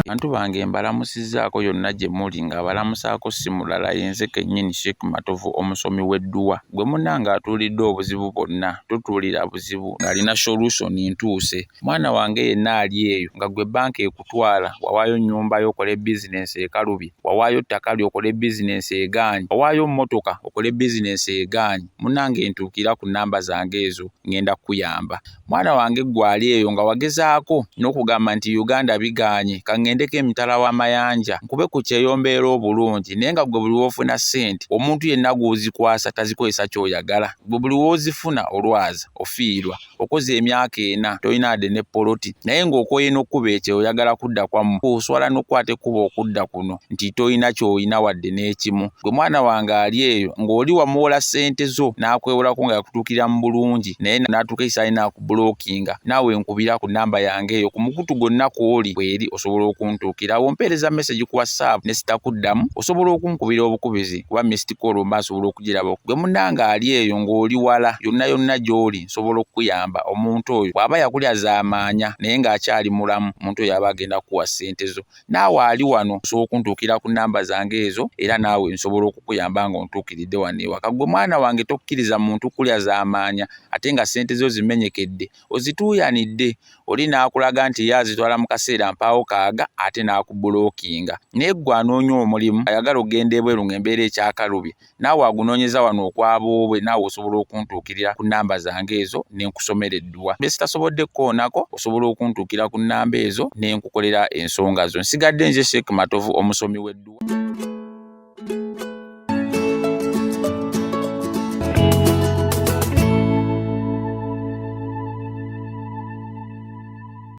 Bantu bange mbalamusizzaako yonna gye muli nga balamusaako si mulala yenze kennyini Sheikh Matovu omusomi w'edduwa. Gwe munnange atuulidde obuzibu bwonna totuulira buzibu ng'alina solution ntuuse. Mwana wange yenna ali eyo nga gwe banka ekutwala wawaayo nnyumba yo okole bizinensi ekalubye, wawaayo ttaka lyo okole bizinensi egaanyi, wawaayo mmotoka okole bizinensi egaanyi. Munnange ntuukira ku nnamba zange ezo ngenda kukuyamba. Mwana wange gwe ali eyo nga wagezaako n'okugamba nti Uganda bigaanye kangendeko emitala w'amayanja nkube ku kyeyombeera obulungi naye nga gwe buli w'ofuna ssente omuntu yenna gw'ozikwasa tazikozesa ky'oyagala. Gwe buli w'ozifuna olwaza ofiirwa okoze emyaka 4 tolina wadde ne poloti naye ng'okoye n'okkuba ekyo oyagala kudda kwamu oswala n'okkwata ekkuba okudda kuno nti tolina ky'olina wadde n'ekimu. Gwe mwana wange ali eyo ng'oli wamuwola ssente zo n'akwewolako nga yakutuukira mu bulungi naye n'atuuka ekisaali n'akubulookinga naawe nkubira ku nnamba yange eyo ku mukutu gwonna kw'oli bw'eri osobola okuntuukira. Awo mpeereza message ku WhatsApp ne sitakuddamu osobola okunkubira obukubizi kuba missed call mba asobola okugiraba. Gwe munnange ali eyo ng'oli wala yonna gy'oli nsobola okukuyamba. Omuntu oyo bw'aba yakulya zaamaanya naye ng'akyali mulamu omuntu oyo aba agenda kukuwa ssente zo. Naawe ali wano osobola okuntuukira ku nnamba zange ezo era naawe nsobola okukuyamba ng'ontuukiridde wano ewaka. Gwe mwana wange tokkiriza muntu kulya zaamaanya ate nga ssente zo zimenyekedde ozituuyanidde. Oli n'akulaga nti ye azitwala mu kaseera mpaawo kaaga ate n'akubulookinga. Naye ggwe anoonya omulimu ayagala okugenda ebweru ng'embeera ekyakalubye naawe agunoonyeza wano okwaboobwe naawe osobola okuntuukirira ku nnamba zange ezo ne nkusomera edduwa. Bye sitasobodde kukoonako osobola okuntuukira ku nnamba ezo ne nkukolera ensonga zo. Nsigadde nze Sheikh Matovu omusomi w'edduwa.